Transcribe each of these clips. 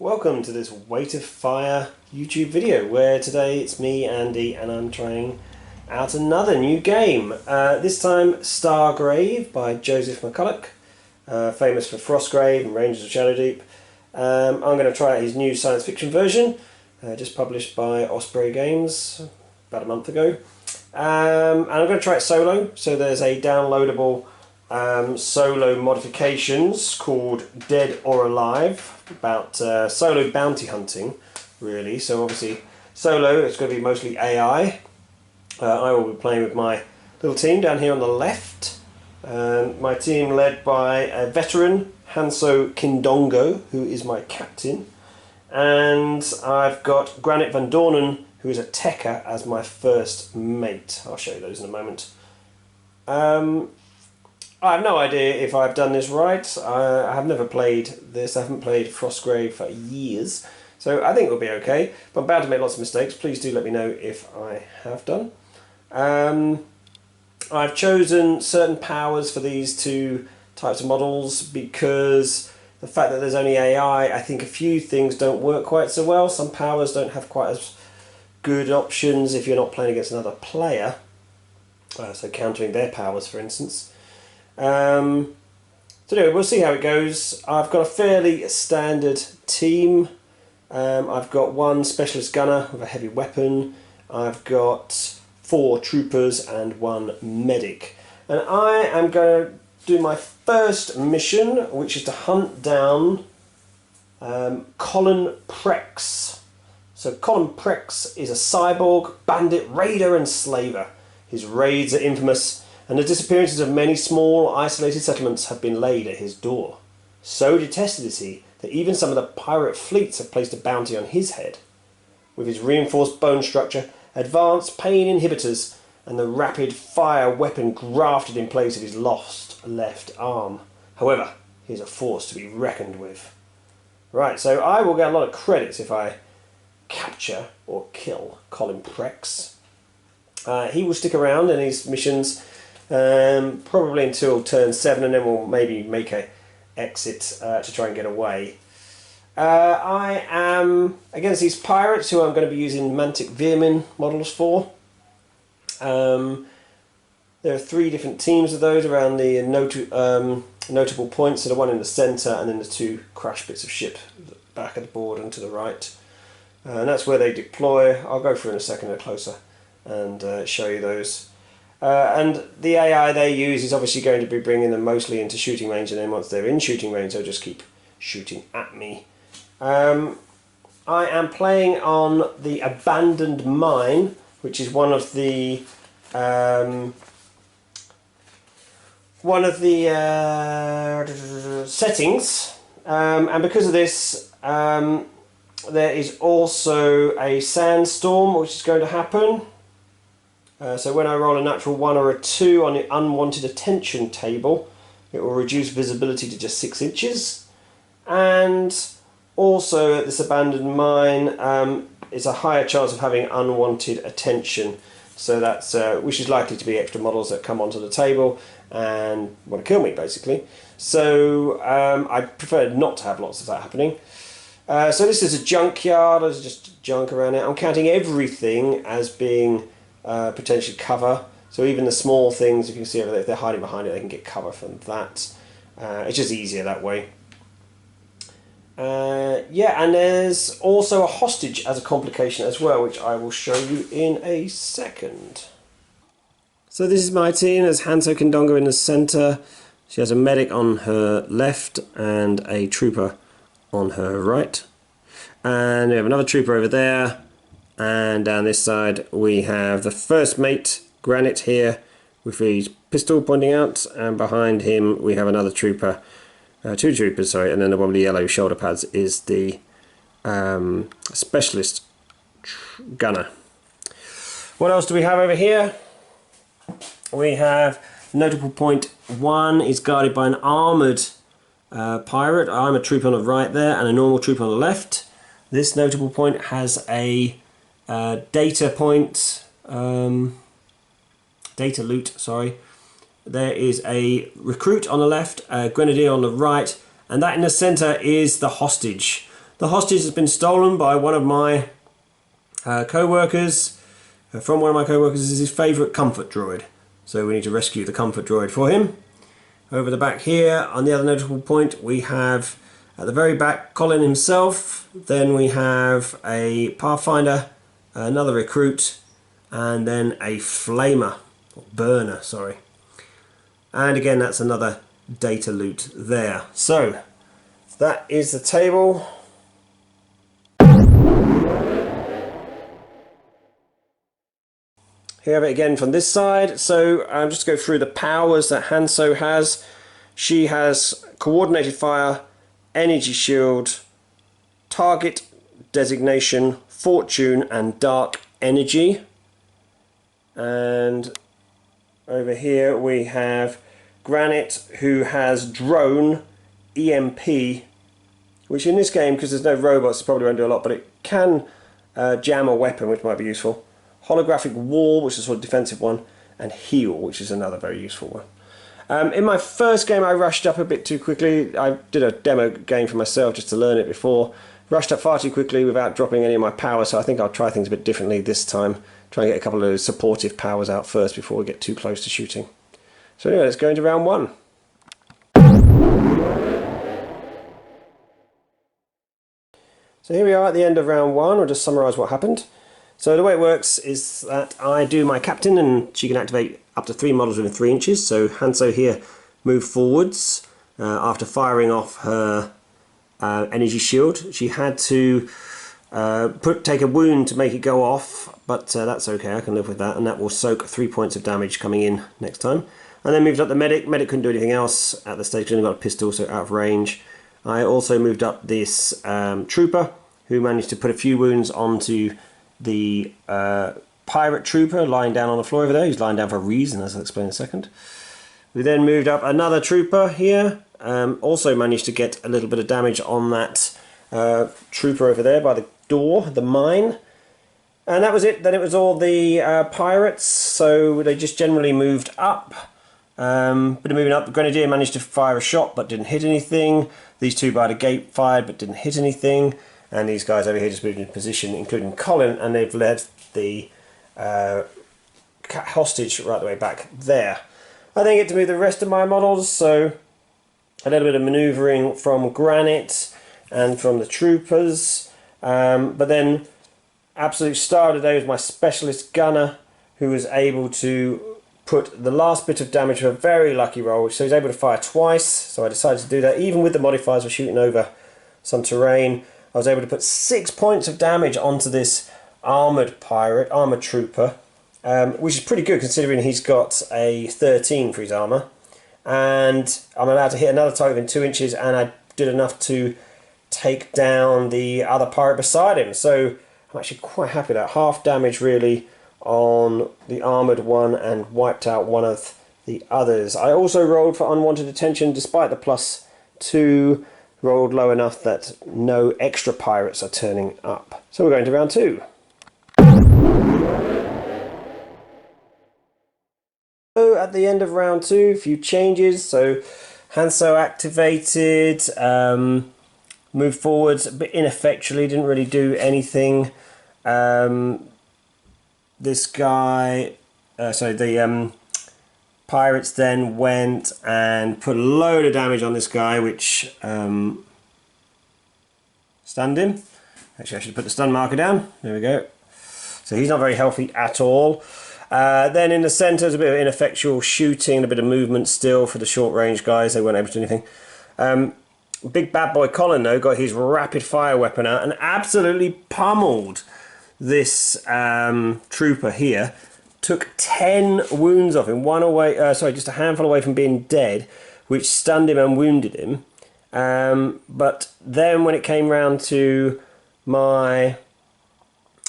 Welcome to this Weight of Fire YouTube video where today it's me, Andy, and I'm trying out another new game. This time Stargrave by Joseph McCullough, famous for Frostgrave and Rangers of Shadowdeep. I'm going to try out his new science fiction version, just published by Osprey Games about a month ago. And I'm going to try it solo, so there's a downloadable solo modifications called Dead or Alive, about solo bounty hunting, really. So obviously solo, it's going to be mostly AI. I will be playing with my little team down here on the left. My team led by a veteran, Hanso Kindongo, who is my captain. And I've got Granite Van Dornen, who is a Tekka, as my first mate. I'll show you those in a moment. I have no idea if I've done this right. I have never played this. I haven't played Frostgrave for years. So I think it'll be okay. But I'm bound to make lots of mistakes. Please do let me know if I have done. I've chosen certain powers for these two types of models because the fact that there's only AI, I think a few things don't work quite so well. Some powers don't have quite as good options if you're not playing against another player. So countering their powers, for instance. So anyway, we'll see how it goes. I've got a fairly standard team. I've got one specialist gunner with a heavy weapon. I've got 4 troopers and 1 medic. And I am going to do my first mission, which is to hunt down Colin Prex. So Colin Prex is a cyborg, bandit, raider and slaver. His raids are infamous, and the disappearances of many small, isolated settlements have been laid at his door. So detested is he that even some of the pirate fleets have placed a bounty on his head. With his reinforced bone structure, advanced pain inhibitors, and the rapid fire weapon grafted in place of his lost left arm. However, he is a force to be reckoned with. Right, so I will get a lot of credits if I capture or kill Colin Prex. He will stick around in his missions probably until turn 7, and then we'll maybe make a exit to try and get away. I am against these pirates who I'm going to be using Mantic Vermin models for. There are 3 different teams of those around the notable points, so the one in the centre and then the 2 crash bits of ship at the back of the board and to the right. And that's where they deploy. I'll go through in a second closer and show you those. And the AI they use is obviously going to be bringing them mostly into shooting range, and then once they're in shooting range they'll just keep shooting at me. I am playing on the Abandoned Mine, which is one of the settings, and because of this there is also a sandstorm which is going to happen. So when I roll a natural 1 or a 2 on the unwanted attention table, it will reduce visibility to just 6 inches. And also at this abandoned mine is a higher chance of having unwanted attention. So that's which is likely to be extra models that come onto the table and want to kill me, basically. So I prefer not to have lots of that happening. So this is a junkyard. There's just junk around it. I'm counting everything as being potentially cover, so even the small things, you can see over there, if they're hiding behind it, they can get cover from that. It's just easier that way. Yeah, and there's also a hostage as a complication as well, which I will show you in a second. So this is my team. There's Hanso Kindongo in the centre. She has a medic on her left and a trooper on her right. And we have another trooper over there. And down this side we have the first mate, Granite, here with his pistol pointing out, and behind him we have another trooper, 2 troopers, sorry, and then the one with the yellow shoulder pads is the specialist gunner. What else do we have over here? We have notable point 1 is guarded by an armoured pirate, armoured trooper on the right there, and a normal trooper on the left. This notable point has a data point, data loot, sorry. There is a recruit on the left, a grenadier on the right, and that in the centre is the hostage. The hostage has been stolen by one of my co-workers. From one of my co-workers is his favourite comfort droid. So we need to rescue the comfort droid for him. Over the back here, on the other notable point, we have at the very back Colin himself. Then we have a Pathfinder, another recruit, and then a flamer, or burner, sorry. And again, that's another data loot there. So that is the table. Here we have it again from this side. So I'm just going to go through the powers that Hanso has. She has coordinated fire, energy shield, target designation, fortune, and dark energy. And over here we have Granite, who has drone, EMP, which in this game, because there's no robots, probably won't do a lot, but it can jam a weapon, which might be useful. Holographic wall, which is a sort of defensive one, and heal, which is another very useful one. In my first game I rushed up a bit too quickly. I did a demo game for myself just to learn it before. Rushed up far too quickly without dropping any of my power, so I think I'll try things a bit differently this time. Try and get a couple of those supportive powers out first before we get too close to shooting. So anyway, let's go into round one. So here we are at the end of round one. I'll just summarise what happened. So the way it works is that I do my captain, and she can activate up to 3 models within 3 inches. So Hanso here moved forwards after firing off her energy shield. She had to take a wound to make it go off, but that's okay, I can live with that, and that will soak 3 points of damage coming in next time. And then moved up the medic. Medic couldn't do anything else at the stage, only got a pistol, so out of range. I also moved up this trooper, who managed to put a few wounds onto the pirate trooper lying down on the floor over there. He's lying down for a reason, as I'll explain in a second. We then moved up another trooper here, also managed to get a little bit of damage on that trooper over there by the door, the mine. And that was it. Then it was all the pirates, so they just generally moved up. Bit of moving up. The Grenadier managed to fire a shot but didn't hit anything. These two by the gate fired but didn't hit anything. And these guys over here just moved into position, including Colin, and they've led the hostage right the way back there. I then get to move the rest of my models, so a little bit of manoeuvring from Granite and from the troopers. But then absolute star of the day was my specialist gunner, who was able to put the last bit of damage with a very lucky roll, so he's able to fire twice. So I decided to do that, even with the modifiers for shooting over some terrain. I was able to put 6 points of damage onto this armoured trooper, which is pretty good considering he's got a 13 for his armour. And I'm allowed to hit another target within 2 inches, and I did enough to take down the other pirate beside him. So I'm actually quite happy with that. Half damage really on the armoured one and wiped out one of the others. I also rolled for unwanted attention despite the +2. Rolled low enough that no extra pirates are turning up. So we're going to round 2. So at the end of round 2, a few changes. So Hanso activated, moved forwards a bit ineffectually, didn't really do anything. This guy, the pirates then went and put a load of damage on this guy, which stunned him. Actually, I should put the stun marker down. There we go. So he's not very healthy at all. Then in the centre, there's a bit of ineffectual shooting, a bit of movement still for the short range guys. They weren't able to do anything. Big bad boy Colin, though, got his rapid fire weapon out and absolutely pummeled this trooper here. Took 10 wounds off him, just a handful away from being dead, which stunned him and wounded him. But then when it came round to my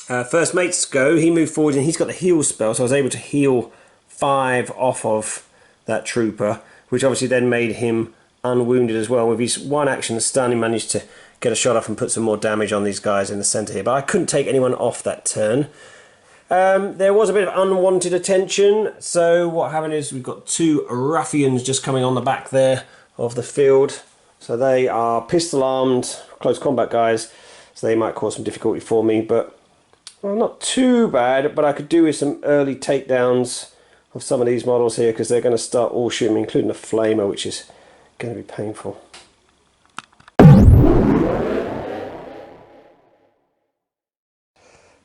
first mate's go, he moved forward and he's got the heal spell, so I was able to heal 5 off of that trooper, which obviously then made him unwounded as well. With his one action stun, he managed to get a shot off and put some more damage on these guys in the centre here, but I couldn't take anyone off that turn. There was a bit of unwanted attention, so what happened is we've got 2 ruffians just coming on the back there of the field. So they are pistol armed, close combat guys, so they might cause some difficulty for me, but well, not too bad. But I could do with some early takedowns of some of these models here, because they're going to start all shooting me, including the flamer, which is going to be painful.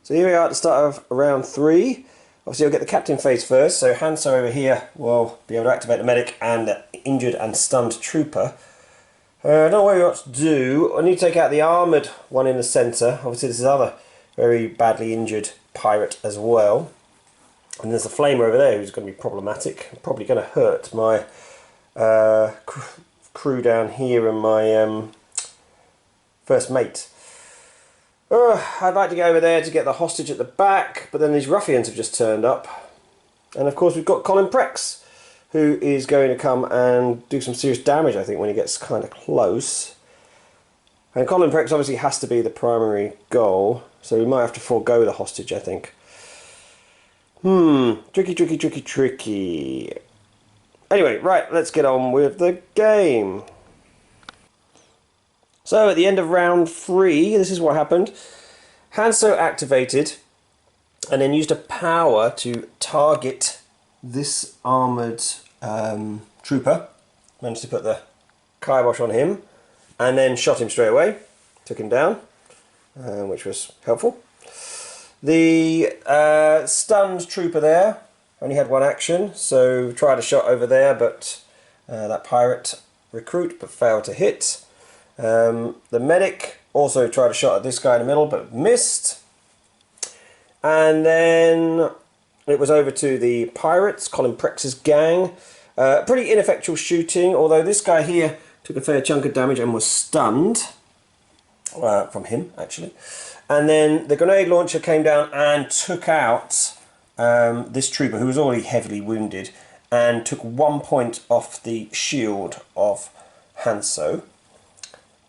So here we are at the start of round 3. Obviously I'll get the captain phase first, so Hanso over here will be able to activate the medic and the injured and stunned trooper. I don't know what to do. I need to take out the armoured one in the centre. Obviously this is other very badly injured pirate as well. And there's a flamer over there who's going to be problematic. Probably going to hurt my crew down here and my first mate. I'd like to go over there to get the hostage at the back, but then these ruffians have just turned up. And of course we've got Colin Prex, who is going to come and do some serious damage, I think, when he gets kind of close. And Colin Prex obviously has to be the primary goal, so we might have to forego the hostage, I think. Tricky. Anyway, right, let's get on with the game. So at the end of round 3, this is what happened. Hanso activated and then used a power to target this armoured trooper. Managed to put the kibosh on him and then shot him straight away. Took him down, which was helpful. The stunned trooper there only had one action, so tried a shot over there, but that pirate recruit but failed to hit. The medic also tried a shot at this guy in the middle but missed. And then it was over to the pirates, Colin Prex's gang. Pretty ineffectual shooting, although this guy here took a fair chunk of damage and was stunned. From him, actually. And then the grenade launcher came down and took out this trooper, who was already heavily wounded, and took 1 point off the shield of Hanso.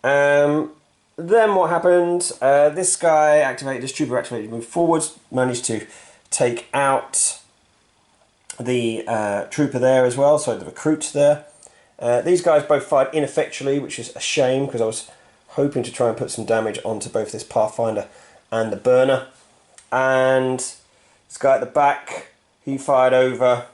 Then what happened? This trooper activated, moved forwards, managed to take out the trooper there as well, so the recruit there. These guys both fired ineffectually, which is a shame, because I was hoping to try and put some damage onto both this Pathfinder and the burner. And this guy at the back, he fired over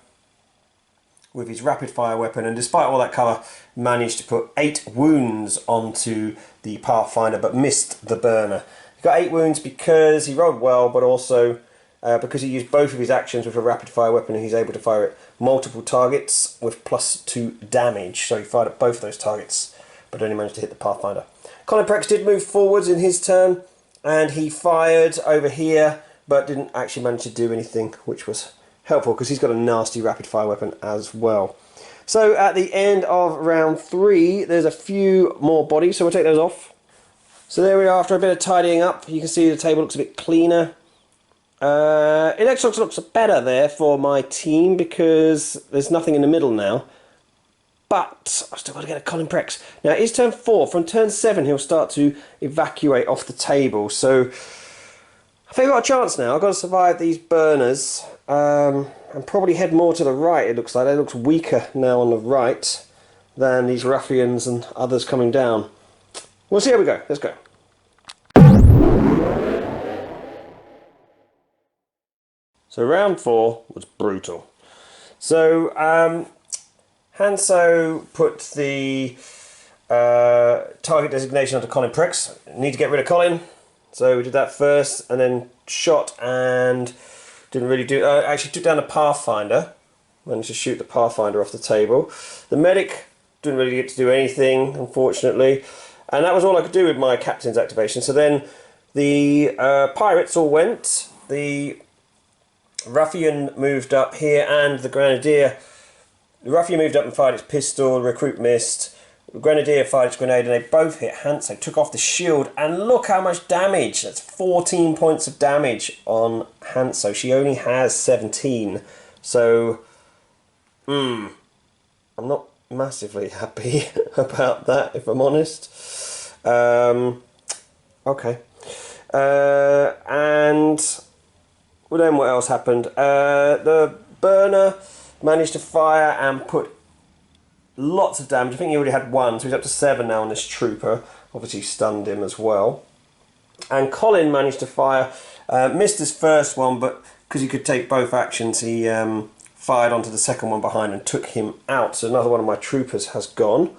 with his rapid fire weapon, and despite all that cover, managed to put 8 wounds onto the Pathfinder but missed the burner. He got 8 wounds because he rolled well, but also because he used both of his actions with a rapid fire weapon, and he's able to fire at multiple targets with +2 damage. So he fired at both those targets but only managed to hit the Pathfinder. Colin Prex did move forwards in his turn, and he fired over here but didn't actually manage to do anything, which was helpful because he's got a nasty rapid fire weapon as well. So at the end of round 3, there's a few more bodies, so we'll take those off. So there we are. After a bit of tidying up, you can see the table looks a bit cleaner. It actually looks better there for my team because there's nothing in the middle now. But I've still got to get a Colin Prex. Now it is turn 4. From turn 7 he'll start to evacuate off the table. So I think I've got a chance now. I've got to survive these burners. And probably head more to the right, it looks like. It looks weaker now on the right than these ruffians and others coming down. We'll see how we go. Let's go. So round 4 was brutal. So Hanso put the target designation onto Colin Prex. Need to get rid of Colin. So we did that first and then shot and didn't really do... actually took down the Pathfinder. Managed to shoot the Pathfinder off the table. The medic didn't really get to do anything, unfortunately. And that was all I could do with my captain's activation. So then the pirates all went. The ruffian moved up here and the grenadier... The ruffian moved up and fired its pistol. The recruit missed. The grenadier fired its grenade and they both hit Hanso. Took off the shield and look how much damage. That's 14 points of damage on Hanso. She only has 17. So, I'm not massively happy about that, if I'm honest. Okay. And well, then what else happened? The burner managed to fire and put lots of damage. I think he already had 1, so he's up to 7 now on this trooper. Obviously stunned him as well. And Colin managed to fire, missed his first one, but because he could take both actions, he fired onto the second one behind and took him out. So another one of my troopers has gone.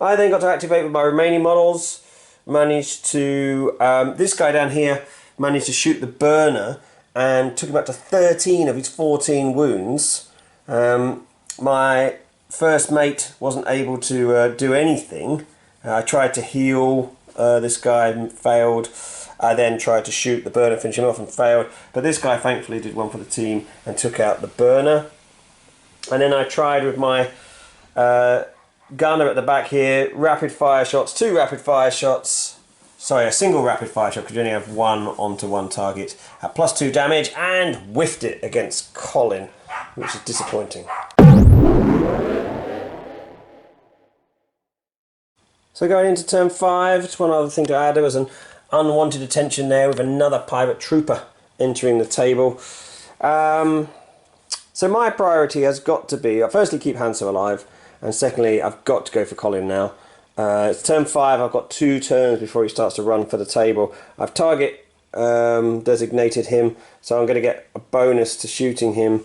I then got to activate with my remaining models. Managed to, this guy down here managed to shoot the burner and took him up to 13 of his 14 wounds. My first mate wasn't able to do anything. I tried to heal this guy and failed. I then tried to shoot the burner, finish him off, and failed. But this guy thankfully did one for the team and took out the burner. And then I tried with my gunner at the back here, rapid fire shots, 2 rapid fire shots. Sorry, a single rapid fire shot because you only have 1 onto 1 target at +2 damage, and whiffed it against Colin, which is disappointing. So going into turn 5, just one other thing to add, there was an unwanted attention there with another pirate trooper entering the table. So my priority has got to be, firstly, keep Hanso alive, and secondly, I've got to go for Colin now. It's turn 5, I've got 2 turns before he starts to run for the table. I've target designated him, so I'm going to get a bonus to shooting him.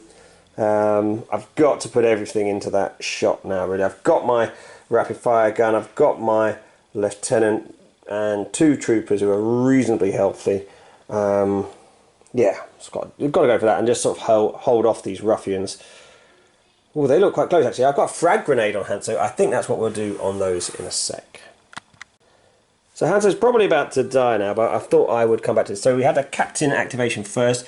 I've got to put everything into that shot now, really. I've got my rapid fire gun, I've got my lieutenant and 2 troopers who are reasonably healthy. Yeah, you've got to go for that and just sort of hold off these ruffians. Oh, they look quite close actually. I've got a frag grenade on Hanso. I think that's what we'll do on those in a sec. So Hanso's probably about to die now, but I thought I would come back to this. So we had a captain activation first.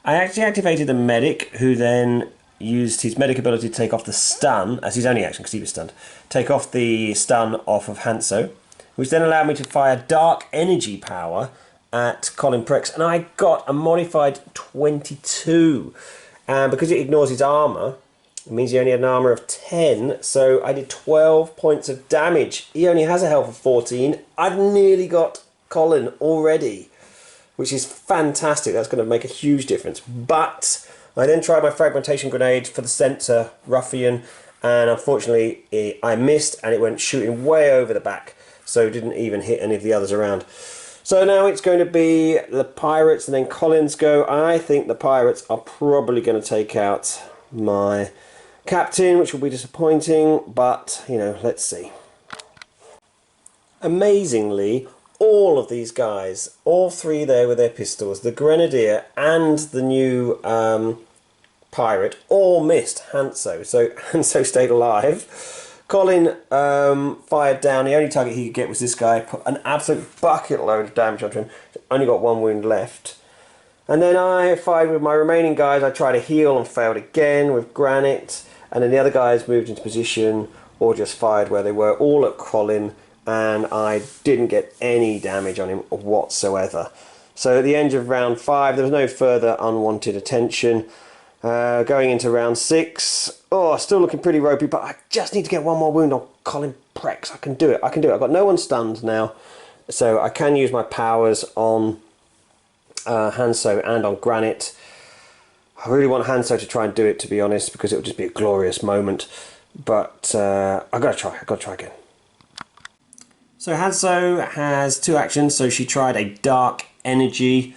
I actually activated a medic, who then used his medic ability to take off the stun, as his only action because he was stunned, take off the stun off of Hanso, which then allowed me to fire dark energy power at Colin Prex, and I got a modified 22. And because it ignores his armour, it means he only had an armour of 10, so I did 12 points of damage. He only has a health of 14. I've nearly got Colin already, which is fantastic. That's going to make a huge difference. But I then tried my fragmentation grenade for the centre ruffian, and unfortunately I missed, and it went shooting way over the back, so it didn't even hit any of the others around. So now it's going to be the pirates and then Colin's go. I think the pirates are probably going to take out my captain, which will be disappointing, but, you know, let's see. Amazingly, all of these guys, all 3 there with their pistols, the grenadier and the new pirate, all missed Hanso. So Hanso stayed alive. Colin fired down. The only target he could get was this guy. Put an absolute bucket load of damage onto him. Only got 1 wound left. And then I fired with my remaining guys. I tried to heal and failed again with granite. And then the other guys moved into position or just fired where they were, all at Colin. And I didn't get any damage on him whatsoever. So at the end of round 5, there was no further unwanted attention. Going into round 6, still looking pretty ropey, but I just need to get 1 more wound on Colin Prex. I can do it. I've got no one stunned now, so I can use my powers on Hanso and on Granite. I really want Hanso to try and do it, to be honest, because it would just be a glorious moment. But I've got to try again. So Hanso has 2 actions. So she tried a dark energy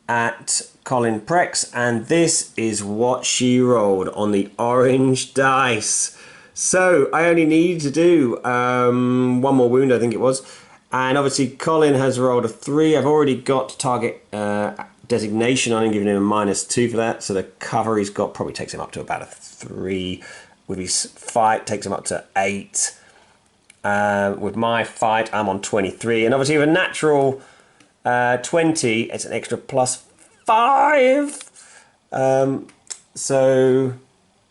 at Colin Prex, and this is what she rolled on the orange dice. So I only need to do 1 more wound, I think it was, and obviously Colin has rolled a 3. I've already got target designation on him, giving him a -2 for that, so the cover he's got probably takes him up to about a 3. With his fight takes him up to 8. With my fight I'm on 23, and obviously with a natural 20 it's an extra +5. So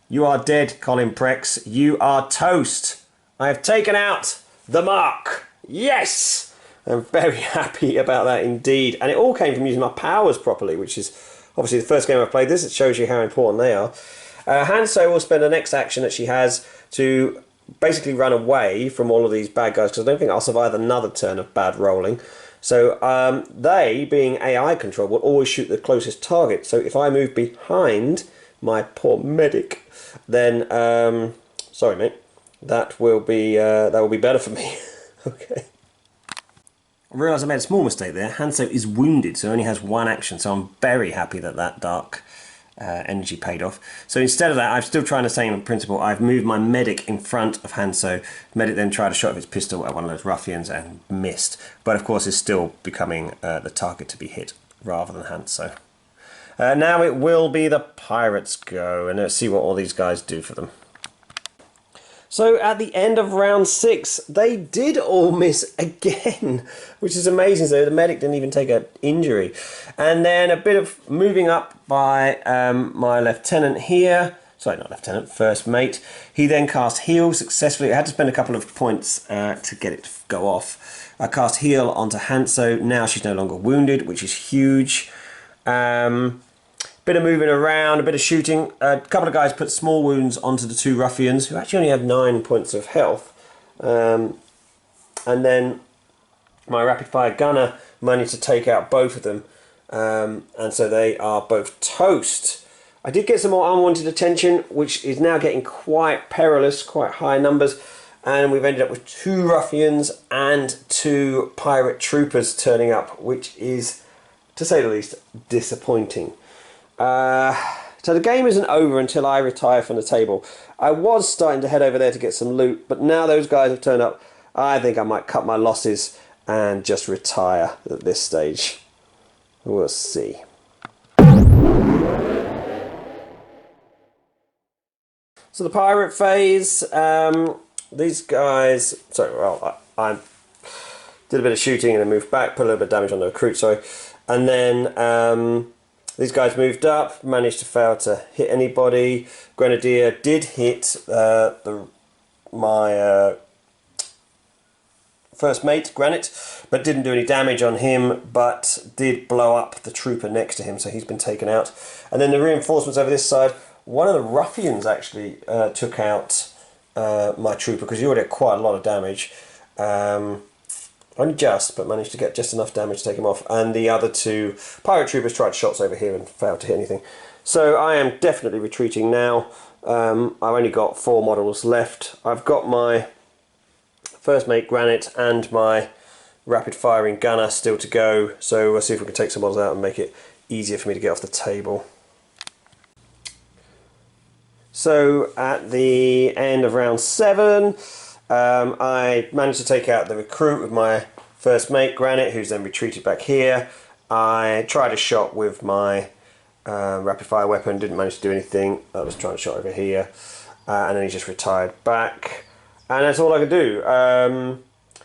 you are dead, Colin Prex. You are toast. I have taken out the mark. Yes! I'm very happy about that indeed. And it all came from using my powers properly, which is obviously the first game I've played this. It shows you how important they are. Hanso will spend the next action that she has to basically run away from all of these bad guys, because I don't think I'll survive another turn of bad rolling. So they, being AI control, will always shoot the closest target. So if I move behind my poor medic, then, sorry mate, that will be better for me. Okay. I realise I made a small mistake there. Hanso is wounded, so only has one action, so I'm very happy that that dark energy paid off. So instead of that, I'm still trying the same principle. I've moved my medic in front of Hanso. Medic then tried a shot of his pistol at one of those ruffians and missed, but of course is still becoming the target to be hit rather than Hanso. Now it will be the pirates' go, and let's see what all these guys do for them. So at the end of round 6, they did all miss again, which is amazing. So the medic didn't even take an injury. And then a bit of moving up by my lieutenant here. Sorry, not lieutenant, first mate. He then cast heal successfully. I had to spend a couple of points to get it to go off. I cast heal onto Hanso. Now she's no longer wounded, which is huge. Bit of moving around, a bit of shooting. A couple of guys put small wounds onto the 2 ruffians, who actually only have 9 points of health. And then my rapid fire gunner managed to take out both of them. And so they are both toast. I did get some more unwanted attention, which is now getting quite perilous, quite high numbers. And we've ended up with 2 ruffians and 2 pirate troopers turning up, which is, to say the least, disappointing. So the game isn't over until I retire from the table. I was starting to head over there to get some loot, but now those guys have turned up, I think I might cut my losses and just retire at this stage. We'll see. So the pirate phase, these guys, sorry, well, I did a bit of shooting and then moved back, put a little bit of damage on the recruit, sorry, and then these guys moved up, managed to fail to hit anybody. Grenadier did hit my first mate, Granite, but didn't do any damage on him, but did blow up the trooper next to him, so he's been taken out. And then the reinforcements over this side, one of the ruffians actually took out my trooper, because he already had quite a lot of damage. Only just, but managed to get just enough damage to take him off. And the other 2 pirate troopers tried shots over here and failed to hit anything. So I am definitely retreating now. I've only got 4 models left. I've got my first mate Granite and my rapid firing gunner still to go. So we'll see if we can take some models out and make it easier for me to get off the table. So at the end of round 7, I managed to take out the recruit with my first mate, Granite, who's then retreated back here. I tried a shot with my rapid fire weapon, didn't manage to do anything. I was trying a shot over here, and then he just retired back. And that's all I could do.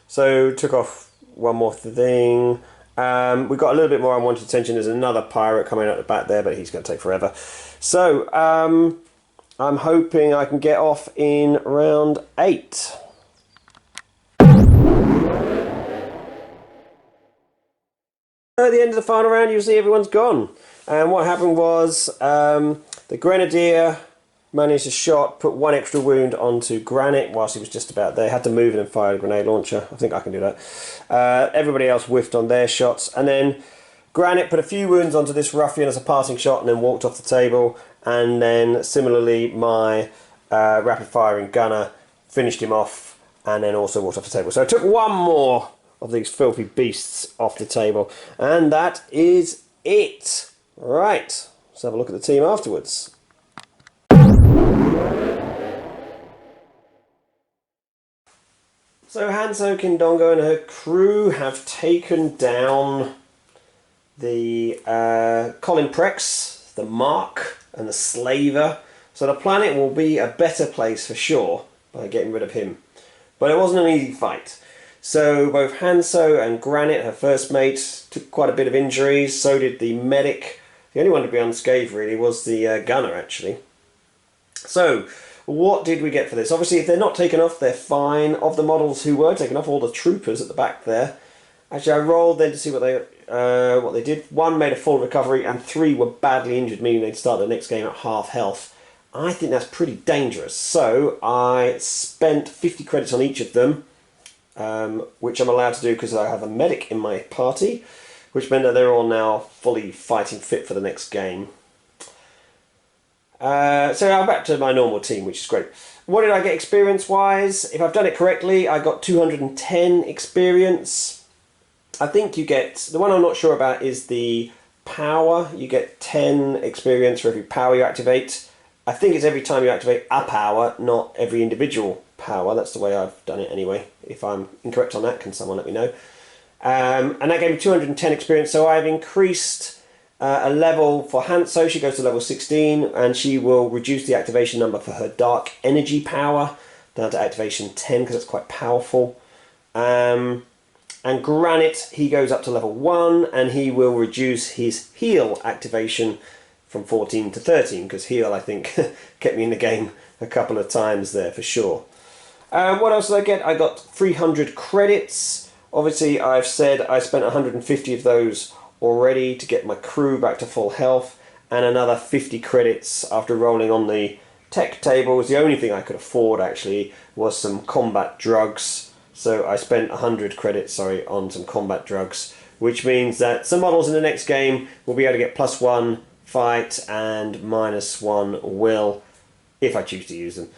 So took off one more thing. We got a little bit more unwanted attention. There's another pirate coming out the back there, but he's going to take forever. So I'm hoping I can get off in round 8. At the end of the final round, you'll see everyone's gone. And what happened was the Grenadier managed to shot, put 1 extra wound onto Granite whilst he was just about there. Had to move and then fire a grenade launcher. I think I can do that. Everybody else whiffed on their shots. And then Granite put a few wounds onto this ruffian as a passing shot and then walked off the table. And then similarly, my rapid firing gunner finished him off and then also walked off the table. So I took 1 more of these filthy beasts off the table, and that is it. Right, let's have a look at the team afterwards. So Hanso Kindongo and her crew have taken down the Colin Prex, the Mark and the Slaver. So the planet will be a better place for sure by getting rid of him. But it wasn't an easy fight. So both Hanso and Granite, her first mate, took quite a bit of injuries. So did the medic. The only one to be unscathed really was the gunner actually. So what did we get for this? Obviously if they're not taken off, they're fine. Of the models who were taken off, all the troopers at the back there. Actually I rolled then to see what they did. 1 made a full recovery and 3 were badly injured, meaning they'd start the next game at half health. I think that's pretty dangerous. So I spent 50 credits on each of them. Which I'm allowed to do because I have a medic in my party, which meant that they're all now fully fighting fit for the next game. So I'm back to my normal team, which is great. What did I get experience-wise? If I've done it correctly, I got 210 experience. I think you get... The one I'm not sure about is the power. You get 10 experience for every power you activate. I think it's every time you activate a power, not every individual power. That's the way I've done it anyway. If I'm incorrect on that, can someone let me know? And that gave me 210 experience, so I've increased a level for Hanso. She goes to level 16, and she will reduce the activation number for her dark energy power down to activation 10, because it's quite powerful. And Granite, he goes up to level 1, and he will reduce his heal activation from 14 to 13, because heal, I think, kept me in the game a couple of times there for sure. What else did I get? I got 300 credits. Obviously, I've said I spent 150 of those already to get my crew back to full health, and another 50 credits after rolling on the tech tables. The only thing I could afford, actually, was some combat drugs. So I spent 100 credits, on some combat drugs, which means that some models in the next game will be able to get +1 fight and -1 will, if I choose to use them.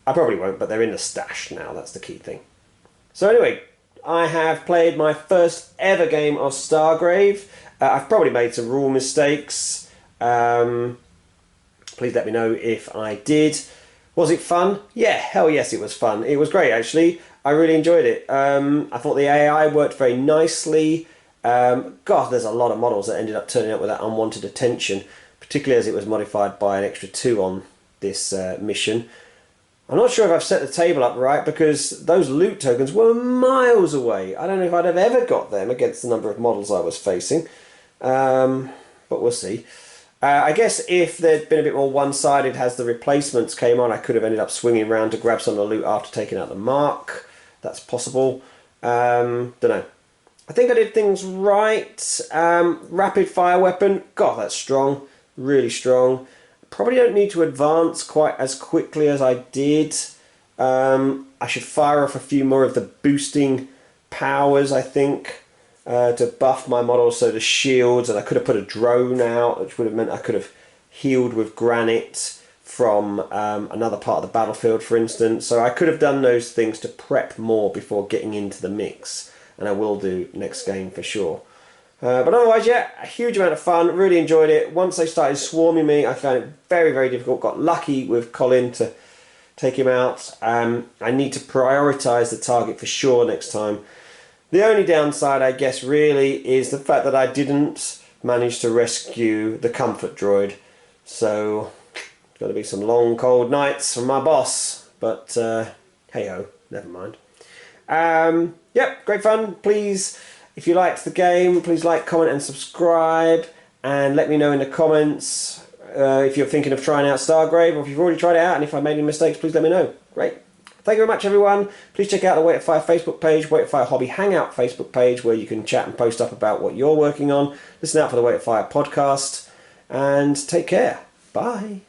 I probably won't, but they're in the stash now. That's the key thing. So anyway, I have played my first ever game of Stargrave. I've probably made some rule mistakes. Please let me know if I did. Was it fun? Yeah, hell yes, it was fun. It was great, actually. I really enjoyed it. I thought the AI worked very nicely. God, there's a lot of models that ended up turning up with that unwanted attention, particularly as it was modified by an extra 2 on this mission. I'm not sure if I've set the table up right, because those loot tokens were miles away. I don't know if I'd have ever got them against the number of models I was facing. But we'll see. I guess if there'd been a bit more one-sided as the replacements came on, I could have ended up swinging around to grab some of the loot after taking out the mark. That's possible. Don't know. I think I did things right. Rapid fire weapon. God, that's strong. Really strong. Probably don't need to advance quite as quickly as I did. I should fire off a few more of the boosting powers, I think, to buff my models, so the shields, and I could have put a drone out, which would have meant I could have healed with Granite from another part of the battlefield, for instance. So I could have done those things to prep more before getting into the mix, and I will do next game for sure. But otherwise, yeah, a huge amount of fun. Really enjoyed it. Once they started swarming me, I found it very, very difficult. Got lucky with Colin to take him out. I need to prioritise the target for sure next time. The only downside, I guess, really is the fact that I didn't manage to rescue the comfort droid. So, it's going to be some long, cold nights from my boss. But, hey-ho, never mind. Yep, great fun. Please... If you liked the game, please like, comment and subscribe, and let me know in the comments if you're thinking of trying out Stargrave, or if you've already tried it out, and if I made any mistakes, please let me know. Great. Thank you very much, everyone. Please check out the Wait at Fire Facebook page, Wait at Fire Hobby Hangout Facebook page, where you can chat and post up about what you're working on. Listen out for the Wait at Fire podcast, and take care. Bye.